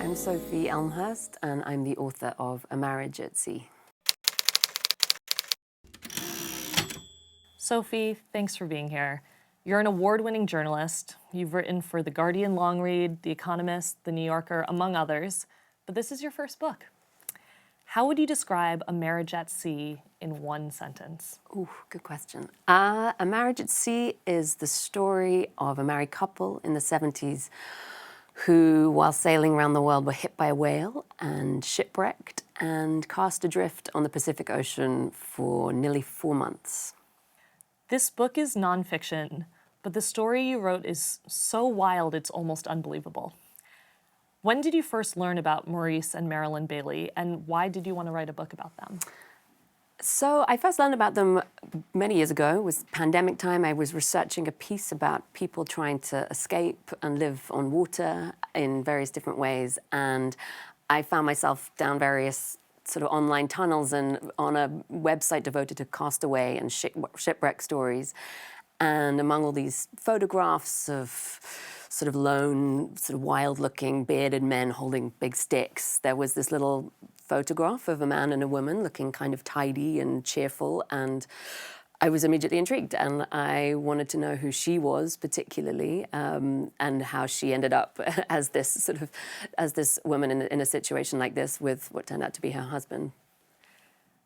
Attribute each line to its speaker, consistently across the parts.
Speaker 1: I'm Sophie Elmhirst, and I'm the author of A Marriage at Sea.
Speaker 2: Sophie, thanks for being here. You're an award-winning journalist. You've written for The Guardian long read, The Economist, The New Yorker, among others, but this is your first book. How would you describe A Marriage at Sea in one sentence?
Speaker 1: Ooh, good question. A Marriage at Sea is the story of a married couple in the 70s who, while sailing around the world, were hit by a whale and shipwrecked and cast adrift on the Pacific Ocean for nearly 4 months.
Speaker 2: This book is nonfiction, but the story you wrote is so wild it's almost unbelievable. When did you first learn about Maurice and Maralyn Bailey, and why did you want to write a book about them?
Speaker 1: So I first learned about them many years ago. It was pandemic time. I was researching a piece about people trying to escape and live on water in various different ways. And I found myself down various sort of online tunnels and on a website devoted to castaway and shipwreck stories. And among all these photographs of sort of lone, sort of wild-looking, bearded men holding big sticks, there was this little photograph of a man and a woman looking kind of tidy and cheerful, and I was immediately intrigued, and I wanted to know who she was particularly, and how she ended up as this woman in a situation like this with what turned out to be her husband.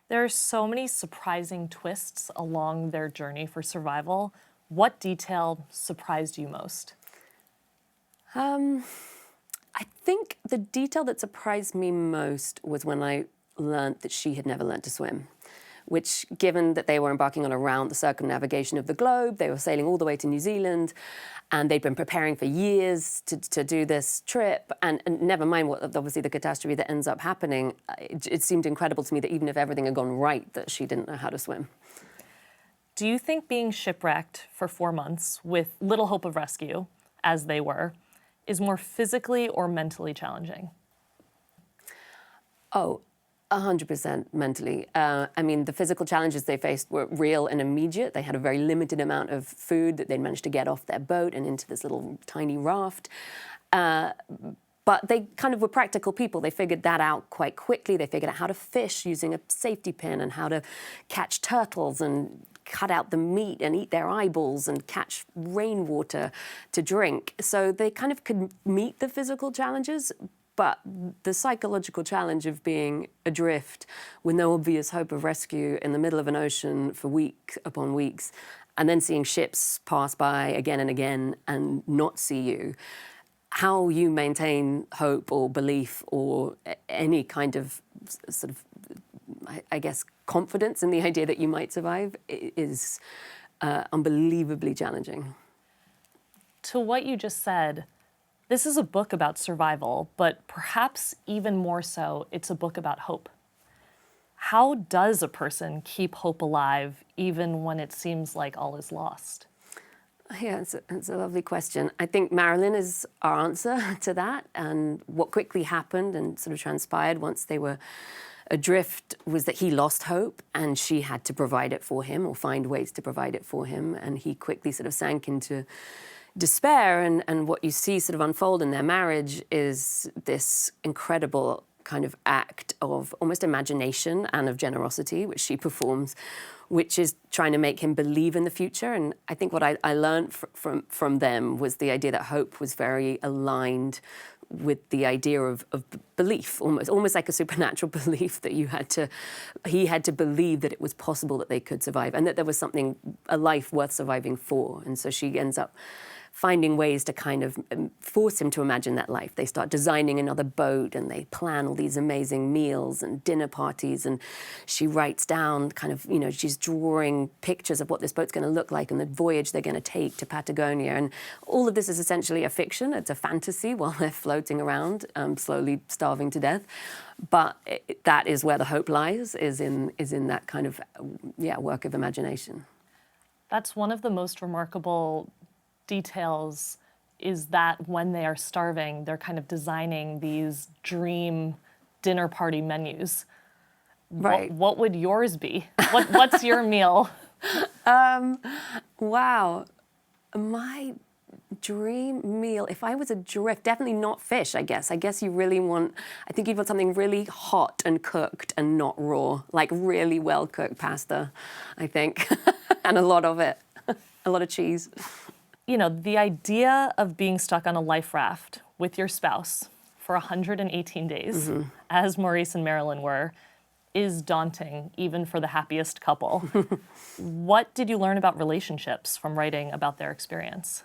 Speaker 2: There are so many surprising twists along their journey for survival. What detail surprised you most?
Speaker 1: I think the detail that surprised me most was when I learned that she had never learned to swim, which, given that they were embarking on a round the circumnavigation of the globe, they were sailing all the way to New Zealand, and they'd been preparing for years to do this trip, and never mind what, obviously, the catastrophe that ends up happening, it seemed incredible to me that even if everything had gone right, that she didn't know how to swim.
Speaker 2: Do you think being shipwrecked for 4 months with little hope of rescue, as they were, is more physically or mentally challenging?
Speaker 1: Oh, 100% mentally. I mean, the physical challenges they faced were real and immediate. They had a very limited amount of food that they'd managed to get off their boat and into this little tiny raft. But they kind of were practical people. They figured that out quite quickly. They figured out how to fish using a safety pin and how to catch turtles and cut out the meat and eat their eyeballs and catch rainwater to drink. So they kind of could meet the physical challenges, but the psychological challenge of being adrift with no obvious hope of rescue in the middle of an ocean for weeks upon weeks, and then seeing ships pass by again and again and not see you, how you maintain hope or belief or any kind of sort of, I guess, confidence in the idea that you might survive is unbelievably challenging.
Speaker 2: To what you just said, this is a book about survival, but perhaps even more so, it's a book about hope. How does a person keep hope alive even when it seems like all is lost?
Speaker 1: Yeah, it's a lovely question. I think Maralyn is our answer to that, and what quickly happened and sort of transpired once they were adrift was that he lost hope and she had to provide it for him or find ways to provide it for him, and he quickly sort of sank into despair, and what you see sort of unfold in their marriage is this incredible kind of act of almost imagination and of generosity, which she performs, which is trying to make him believe in the future. And I think what I learned from them was the idea that hope was very aligned with the idea of belief, almost like a supernatural belief that he had to believe that it was possible that they could survive and that there was a life worth surviving for. And so she ends up finding ways to kind of force him to imagine that life. They start designing another boat and they plan all these amazing meals and dinner parties, and she writes down kind of, she's drawing pictures of what this boat's going to look like and the voyage they're going to take to Patagonia. And all of this is essentially a fiction. It's a fantasy while they're floating around, slowly starving to death. But that is where the hope lies, is in that kind of, work of imagination.
Speaker 2: That's one of the most remarkable details, is that when they are starving, they're kind of designing these dream dinner party menus.
Speaker 1: Right.
Speaker 2: What would yours be? What's your meal?
Speaker 1: Wow. My dream meal. If I was adrift, definitely not fish, I guess. I guess I think you'd want something really hot and cooked and not raw, like really well cooked pasta, I think, and a lot of it, a lot of cheese.
Speaker 2: You know, the idea of being stuck on a life raft with your spouse for 118 days, as Maurice and Maralyn were, is daunting, even for the happiest couple. What did you learn about relationships from writing about their experience?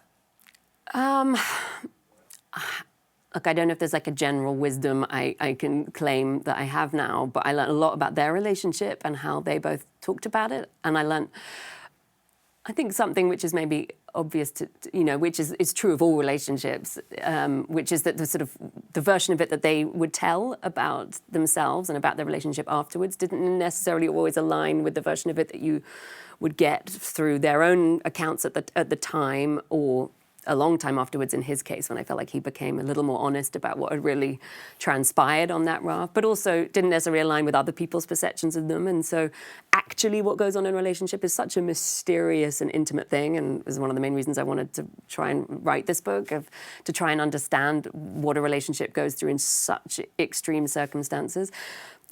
Speaker 1: Look, I don't know if there's like a general wisdom I can claim that I have now, but I learned a lot about their relationship and how they both talked about it. And I think something which is maybe obvious which is true of all relationships, which is that the version of it that they would tell about themselves and about their relationship afterwards didn't necessarily always align with the version of it that you would get through their own accounts at the time, or a long time afterwards in his case, when I felt like he became a little more honest about what had really transpired on that raft, but also didn't necessarily align with other people's perceptions of them. And so actually what goes on in a relationship is such a mysterious and intimate thing, and is one of the main reasons I wanted to try and write this book, to try and understand what a relationship goes through in such extreme circumstances.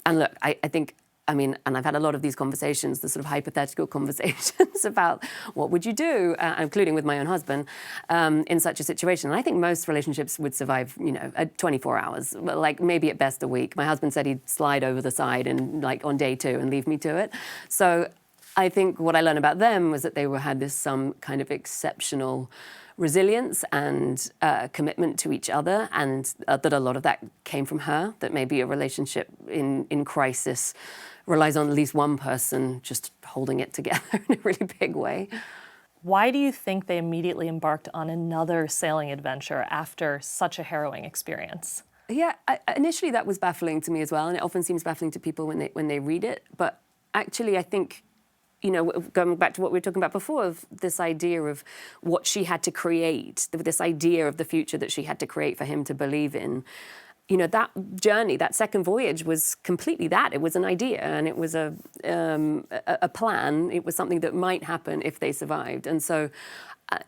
Speaker 1: And look, I think, and I've had a lot of these conversations, the sort of hypothetical conversations about what would you do, including with my own husband, in such a situation. And I think most relationships would survive, 24 hours, but like maybe at best a week. My husband said he'd slide over the side and like on day 2 and leave me to it. So I think what I learned about them was that they had some kind of exceptional resilience and commitment to each other, and that a lot of that came from her, that maybe a relationship in crisis relies on at least one person just holding it together in a really big way.
Speaker 2: Why do you think they immediately embarked on another sailing adventure after such a harrowing experience?
Speaker 1: Yeah, initially that was baffling to me as well, and it often seems baffling to people when they read it. But actually, I think, going back to what we were talking about before, of this idea of what she had to create, this idea of the future that she had to create for him to believe in. That journey, that second voyage, was completely that. It was an idea, and it was a plan. It was something that might happen if they survived. And so,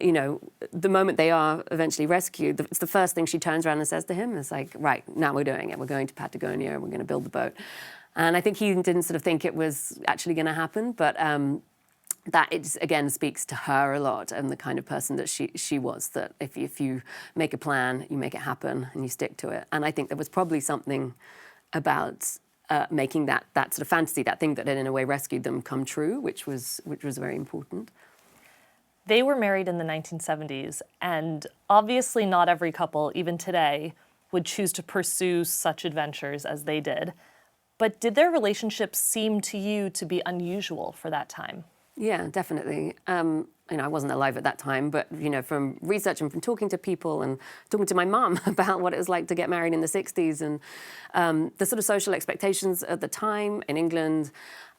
Speaker 1: the moment they are eventually rescued, it's the first thing she turns around and says to him. It's like, right, now we're doing it. We're going to Patagonia. We're going to build the boat. And I think he didn't think it was actually going to happen, but that it again speaks to her a lot, and the kind of person that she was, that if you make a plan, you make it happen and you stick to it. And I think there was probably something about making that sort of fantasy, that thing that had in a way rescued them, come true, which was very important.
Speaker 2: They were married in the 1970s, and obviously not every couple, even today, would choose to pursue such adventures as they did. But did their relationship seem to you to be unusual for that time?
Speaker 1: Yeah, definitely. I wasn't alive at that time, but, from research and from talking to people and talking to my mum about what it was like to get married in the 60s, and the sort of social expectations at the time in England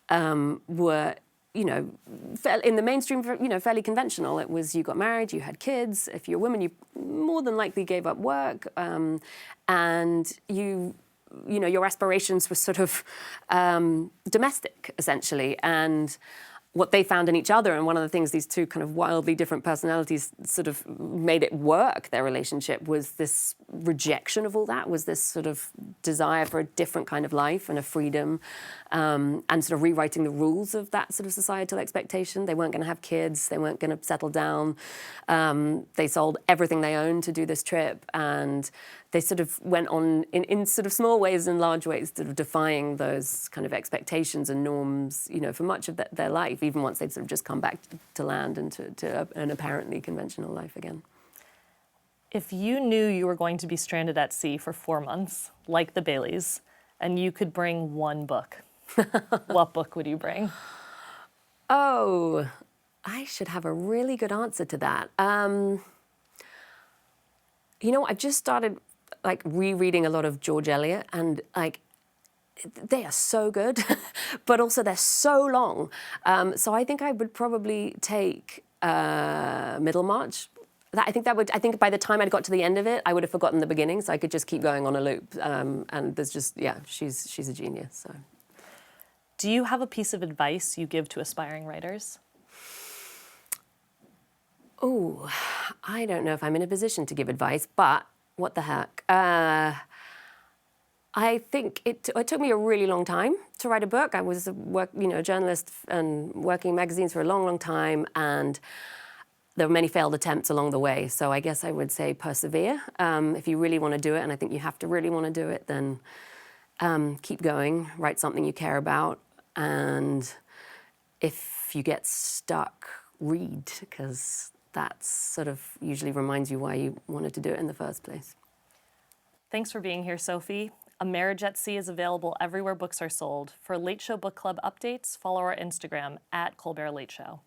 Speaker 1: were, in the mainstream, fairly conventional. It was, you got married, you had kids. If you're a woman, you more than likely gave up work, and your aspirations were sort of domestic, essentially. And what they found in each other, and one of the things these two kind of wildly different personalities sort of made it work, their relationship, was this rejection of all that, was this sort of desire for a different kind of life and a freedom, and sort of rewriting the rules of that sort of societal expectation. They weren't going to have kids, they weren't going to settle down. They sold everything they owned to do this trip, and they sort of went on in sort of small ways and large ways, sort of defying those kind of expectations and norms, for much of their life, even once they'd sort of just come back to land and to an apparently conventional life again.
Speaker 2: If you knew you were going to be stranded at sea for 4 months, like the Baileys, and you could bring one book, what book would you bring?
Speaker 1: Oh, I should have a really good answer to that. I've just started rereading a lot of George Eliot, and they are so good, but also they're so long. So I think I would probably take Middlemarch. I think by the time I'd got to the end of it, I would have forgotten the beginning, so I could just keep going on a loop. And there's just, she's a genius. So,
Speaker 2: do you have a piece of advice you give to aspiring writers?
Speaker 1: Oh, I don't know if I'm in a position to give advice, but what the heck? I think it took me a really long time to write a book. I was a journalist and working in magazines for a long, long time, and there were many failed attempts along the way. So I guess I would say persevere. If you really want to do it, and I think you have to really want to do it, then keep going. Write something you care about, and if you get stuck, read, because that sort of usually reminds you why you wanted to do it in the first place.
Speaker 2: Thanks for being here, Sophie. A Marriage at Sea is available everywhere books are sold. For Late Show Book Club updates, follow our Instagram @Colbert Late Show.